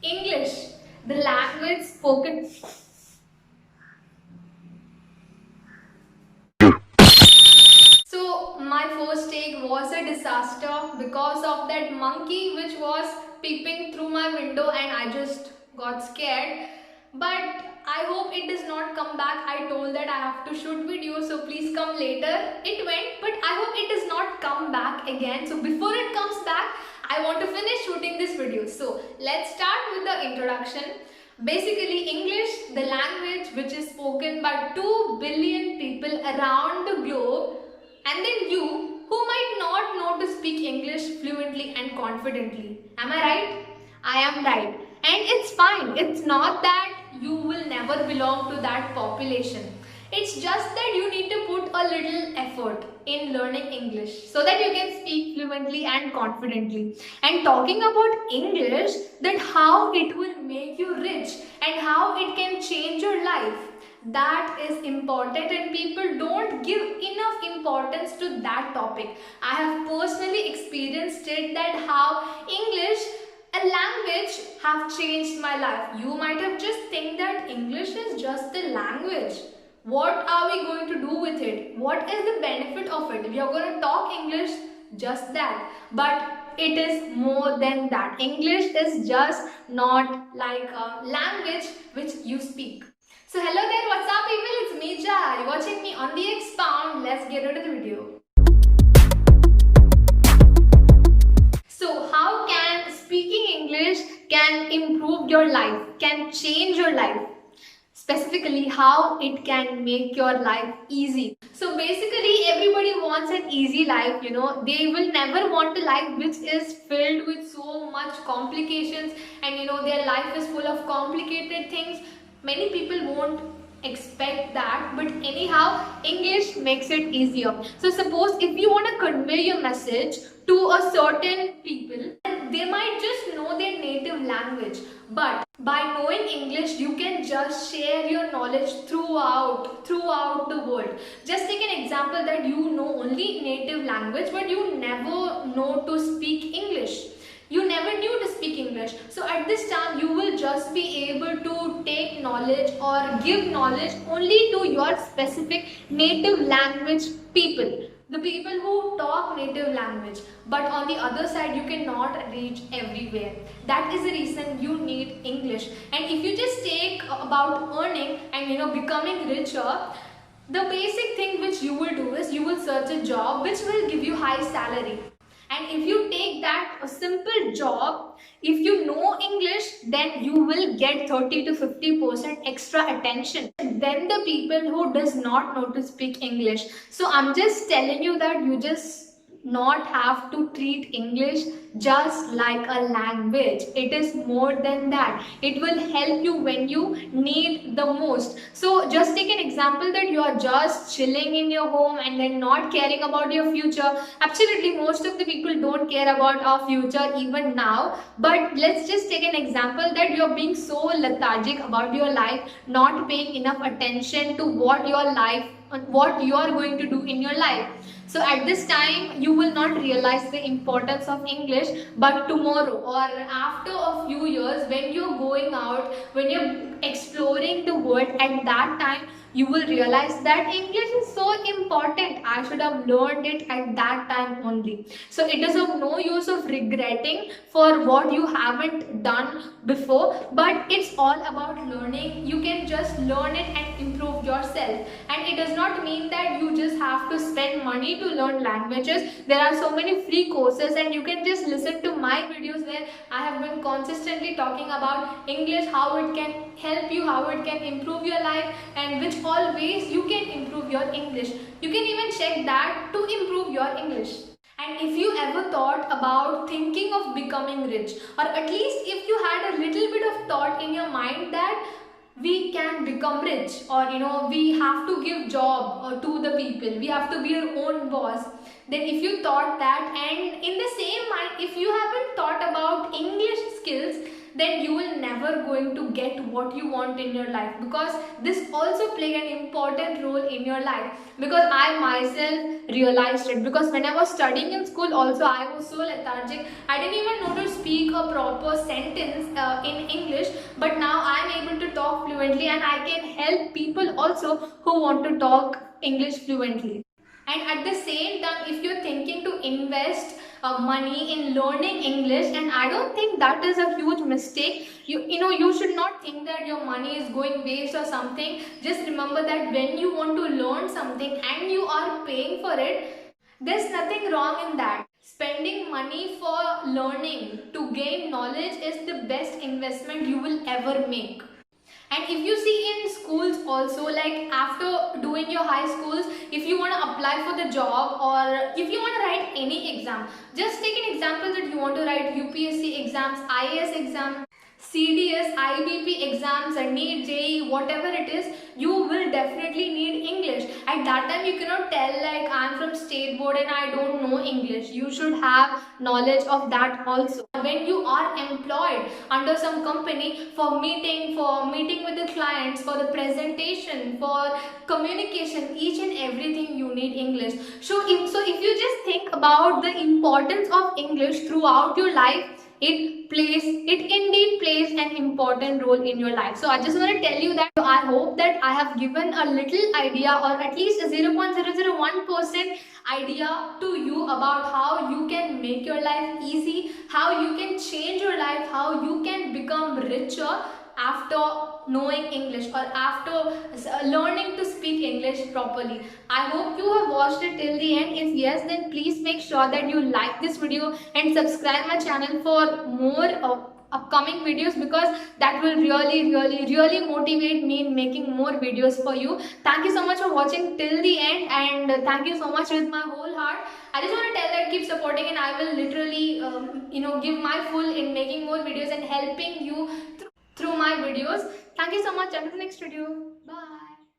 English, the language spoken. So my first take was a disaster because of that monkey which was peeping through my window and I just got scared. But I hope it does not come back. I told that I have to shoot video, so please come later. It went, but I hope it does not come back again. So before it comes back, I want to finish shooting this video. So let's start with the introduction. Basically, English, the language which is spoken by 2 billion people around the globe, and then you who might not know to speak English fluently and confidently. Am I right? I am right. And it's fine. It's not that you will never belong to that population. It's just that you need to put a little effort in learning English so that you can speak fluently and confidently. And talking about English, that how it will make you rich and how it can change your life, that is important, and people don't give enough importance to that topic. I have personally experienced it, that how English, a language, have changed my life. You might have just think that English is just a language. What are we going to do with it? What is the benefit of it? We are going to talk English, just that. But it is more than that. English is just not like a language which you speak. So hello there, what's up people? It's me Jai. You're watching me on the Expound. Let's get into the video. So how can speaking English can improve your life, can change your life? Specifically, how it can make your life easy. So basically, everybody wants an easy life, they will never want a life which is filled with so much complications, and their life is full of complicated things. Many people won't expect that, but anyhow, English makes it easier. So suppose if you want to convey your message to a certain people, they might just know their native language, but by knowing English, you can just share your knowledge throughout the world. Just take an example that you know only native language, but you never know to speak English. You never knew to speak English. So at this time, you will just be able to take knowledge or give knowledge only to your specific native language people. The people who talk native language. But on the other side, you cannot reach everywhere. That is the reason you need English. And if you just take about earning and becoming richer, the basic thing which you will do is you will search a job which will give you high salary. And if you take that a simple job, if you know English, then you will get 30 to 50% extra attention than the people who does not know to speak English. So I'm just telling you that you just not have to treat English just like a language. It is more than that. It will help you when you need the most. So just take an example that you are just chilling in your home and then not caring about your future. Absolutely, most of the people don't care about our future even now. But let's just take an example that you're being so lethargic about your life, not paying enough attention to what you are going to do in your life. So at this time, you will not realize the importance of English, but tomorrow or after a few years, when you're going out, when you're exploring the world, at that time, you will realize that English is so important. I should have learned it at that time only. So it is of no use of regretting for what you haven't done before, but it's all about learning. You can just learn it and improve yourself. And it does not mean that you just have to spend money to learn languages. There are so many free courses, and you can just listen to my videos where I have been consistently talking about English, how it can help you, how it can improve your life, and which all ways you can improve your English. You can even check that to improve your English. And if you ever thought about thinking of becoming rich, or at least if you had a little bit of thought in your mind that we can become rich, or we have to give job to the people, we have to be our own boss, then if you thought that, and in the same mind, if you haven't thought about English skills, then you will never going to get what you want in your life, because this also play an important role in your life. Because I myself realized it, because when I was studying in school also, I was so lethargic. I didn't even know to speak a proper sentence in English, but now I am able to talk fluently, and I can help people also who want to talk English fluently. And at the same time, if you're thinking to invest money in learning English, and I don't think that is a huge mistake. You should not think that your money is going waste or something. Just remember that when you want to learn something and you are paying for it, there's nothing wrong in that. Spending money for learning to gain knowledge is the best investment you will ever make. And if you see in schools also, like after doing your high schools, if you want to apply for the job, or if you want to write any exam, just take an example that you want to write UPSC exams, IAS exam, CDS, IBP exams, and NEET, JEE, whatever it is, you will definitely need English. At that time, you cannot tell like I'm from state board and I don't know English. You should have knowledge of that also. When you are employed under some company for meeting with the clients, for the presentation, for communication, each and everything you need English. So if you just think about the importance of English throughout your life, it indeed plays an important role in your life. So I just want to tell you that I hope that I have given a little idea, or at least a 0.001% idea to you about how you can make your life easy, how you can change your life, how you can become richer after knowing English, or after learning to speak English properly. I hope you have watched it till the end. If yes, then please make sure that you like this video and subscribe my channel for more upcoming videos, because that will really motivate me in making more videos for you. Thank you so much for watching till the end, and thank you so much with my whole heart. I just want to tell that keep supporting, and I will literally give my full in making more videos and helping you through my videos. Thank you so much. Until the next video. Bye.